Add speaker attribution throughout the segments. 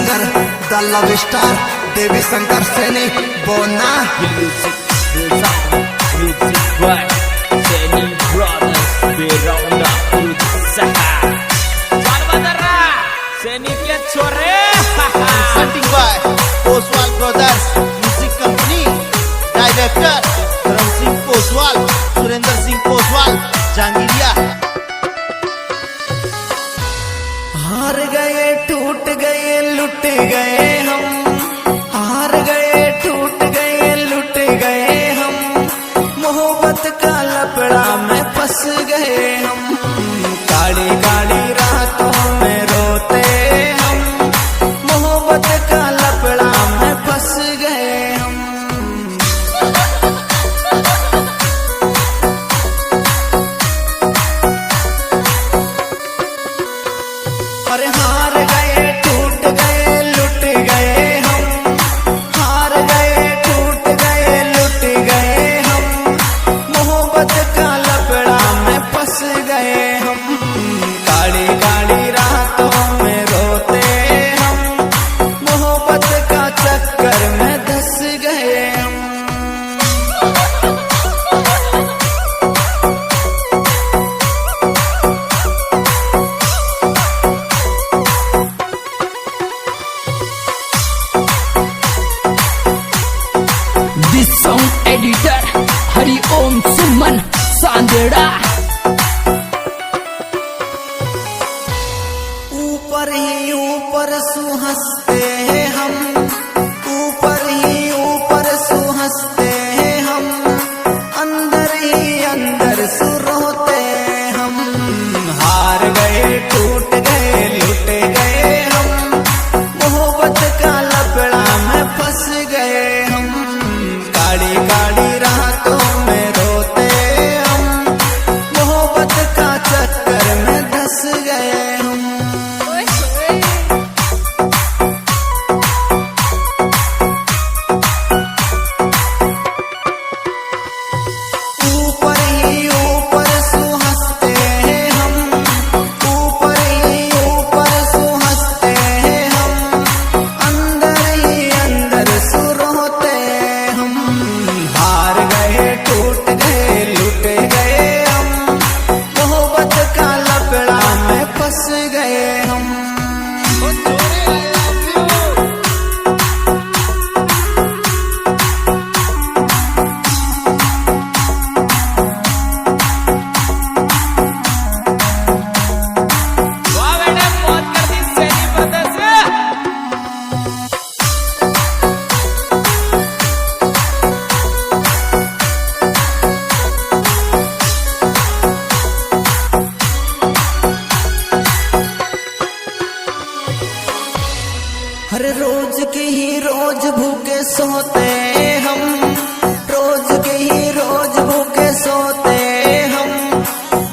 Speaker 1: Singer द love star देवी शंकर सैनी बोना
Speaker 2: सैनी के छोरे
Speaker 3: presenting by Oswal Brothers Music Company, Director Dharam Singh Oswal, Surendra Singh Oswal, Jangiriya।
Speaker 1: हार गए टूट गए लुट गए हम, हार गए टूट गए लुट गए हम, मोहब्बत का लपड़ा में फंस गए हम, काली काली रातों में रोते हम, मोहब्बत का लपड़ा में फंस गए हम। अरे हार गए टूट गए लुट गए हम, हार गए टूट गए लुट गए हम, मोहब्बत का लपड़ा में फंस गए हम, काली काली रातों में रोते हम, मोहब्बत का चक्कर में धंस गए हम।
Speaker 2: This song editor Hari Om Suman Sandera।
Speaker 1: ऊपर ही ऊपर सुहंसते हैं हम, ऊपर ही ऊपर सुहंसते हैं हम, अंदर ही अंदर सुरोते हम, हार गए टूट गए लुट गए हम, मोहब्बत का लपड़ा में फंस गए हम, काली काली रातों में रोते हम, मोहब्बत का चक्कर में धंस गए हम। ऊपर ही ऊपर सुहंसते हैं हम, ऊपर ही ऊपर सुहंसते हैं हम, अंदर ही अंदर सुरोते हम, हार गए टूट गए लुट गए हम, मोहब्बत का लपड़ा में फंस गए हम।
Speaker 2: वाह बेटा मौत कर दी सैनी ब्रदर्स।
Speaker 1: हर रोज के ही रोज भूखे सोते हम, रोज के ही रोज भूखे सोते हम,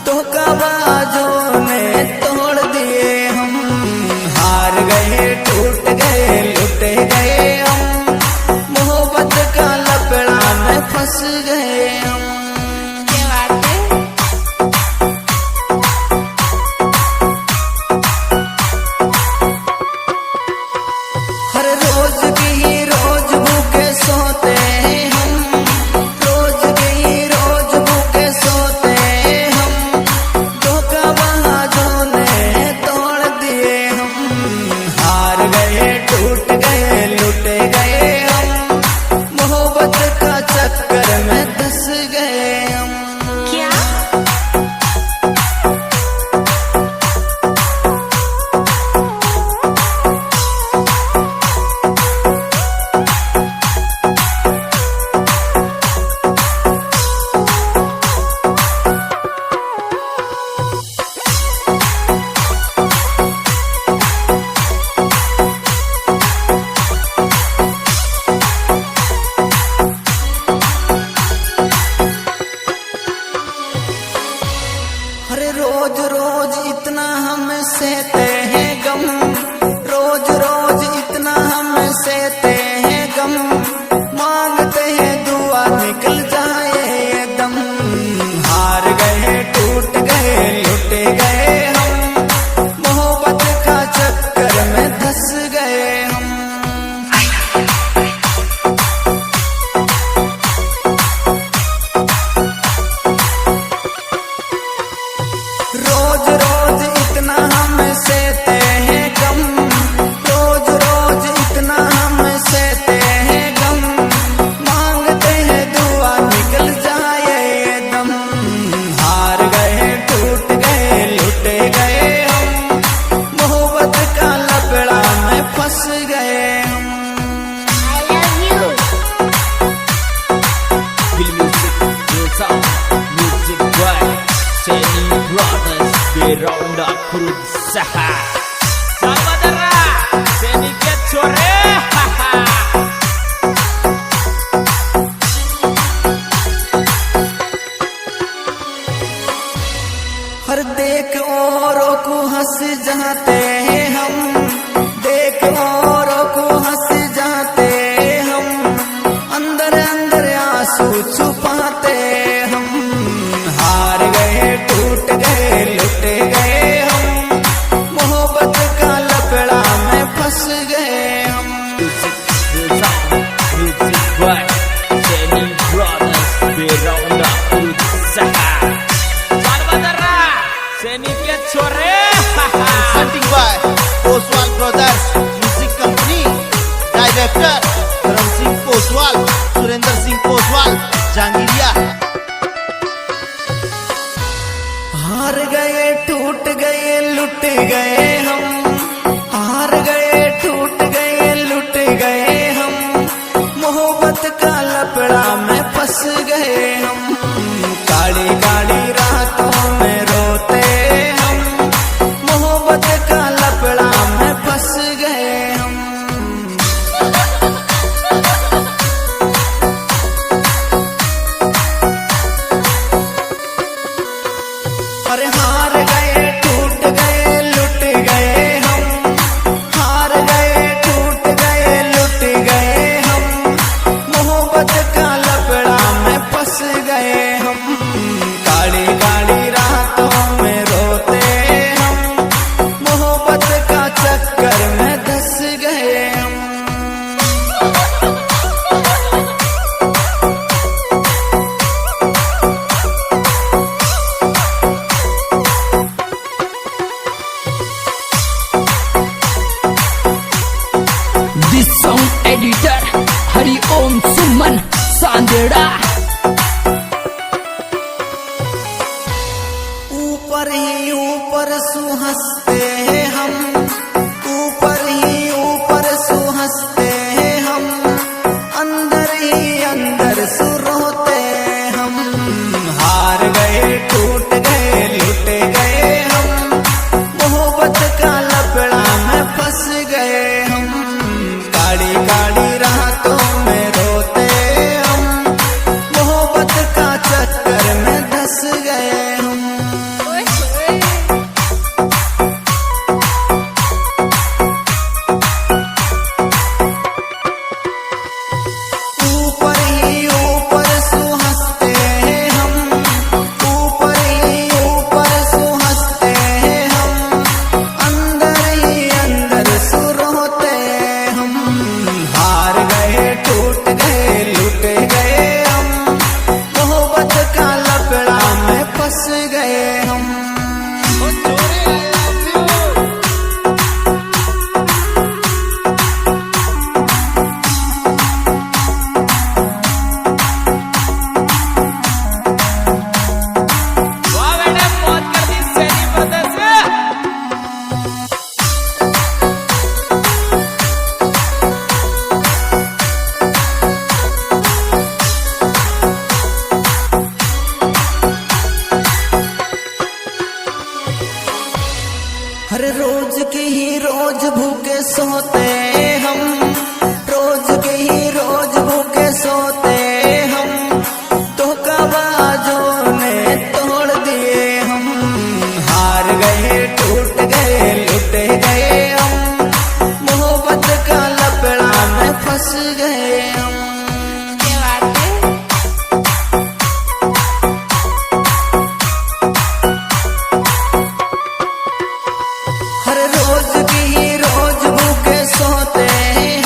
Speaker 1: धोखाबाजों ने तोड़ दिए हम, हार गए टूट गए लुट गए हम, मोहब्बत का लपड़ा में फंस गए हम। हर रोज की ही रोज भूखे सोते हम, रोज की ही रोज भूखे सोते हम, धोखाबाजों ने तोड़ दिए हम, हार गए टूट गए लुट गए हम, मोहब्बत का चक्कर में धंस गए हम। अरे रोज रोज इतना हम सहते हैं गम, रोज रोज इतना हम सहते हैं गम, मांगते हैं दुआ निकल जाए ये दम, हार गए टूट गए लुट गए हम, मोहब्बत का चक्कर में धंस गए।
Speaker 2: berusaha. Saudara, sedikit sore.
Speaker 1: हर देख औरों को हंस जाते हैं हम, देख औरों को हंस जाते हम, अंदर अंदर आंसू छुपाते हम। हार गए, टूट गए, लुट गए हम, मोहब्बत का लपड़ा में फंस गए हम।
Speaker 2: Music by Seni Brothers berusaha. Saudara, sedikit sore.
Speaker 3: Presenting by Oswal Brothers Music Company. Director Dharam Singh Poswal, Surinder Singh Poswal, Jangiriya.
Speaker 1: हार गए, टूट गए, लुट गए हम, हार गए, टूट गए, लुट गए हम, मोहब्बत का लपड़ा में फंस गए हम। काली काली रातों में रोते हम, मोहब्बत का लपड़ा में फंस गए हम। अरे हार गए, टूट गए, लुट गए हम, हार गए, टूट गए, लुट गए हम, मोहब्बत का लपड़ा में फंस गए हम। काली काली रातों में रोते हम, मोहब्बत का चक्कर में धंस गए हम।
Speaker 2: This song editor Hari Om Suman Sandera.
Speaker 1: ऊपर ही ऊपर सुहंसते हैं हम, ऊपर ही ऊपर सुहंसते हैं हम, अंदर ही अंदर सुरोते हम। हार गए, टूट गए, लुट गए हम, मोहब्बत का लपड़ा में फंस गए हम। काली काली रातों में रोते हम, मोहब्बत का चक्कर में धंस गए हम। ऊपर ही ऊपर सुहंसते हैं हम, ऊपर ही ऊपर सुहंसते हैं हम, अंदर ही अंदर सुरोते हम। हार गए, टूट गए, लुट गए हम, मोहब्बत का लपड़ा में फंस गए हम।
Speaker 2: Wah, beda mot कर दी Seni Brothers से।
Speaker 1: हर रोज के ही रोज भूखे सोते हम, रोज के ही रोज भूखे सोते हम, धोखाबाजों ने तोड़ दिए हम। हार गए, टूट गए, लुट गए हम, मोहब्बत का लपड़ा में फंस गए हम। हर रोज की ही रोज भूखे सोते हैं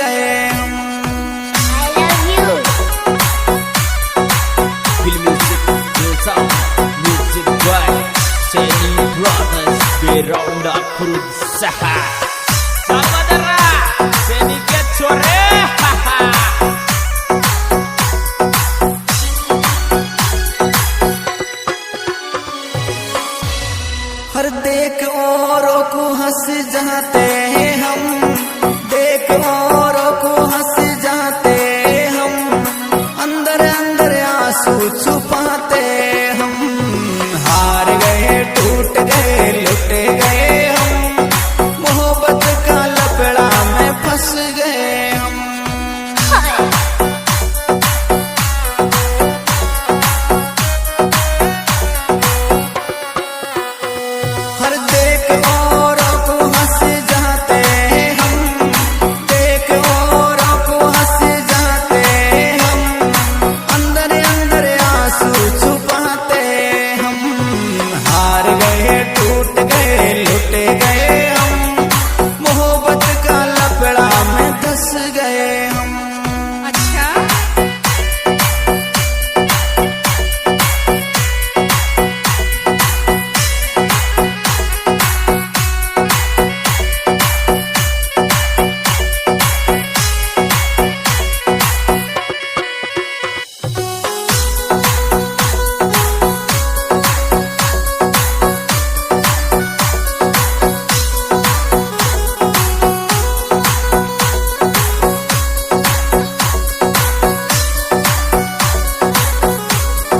Speaker 1: गए हम।
Speaker 4: I love you.
Speaker 2: Feel music, feel sound, music by Seni Brothers, Beronda Cruz Saha.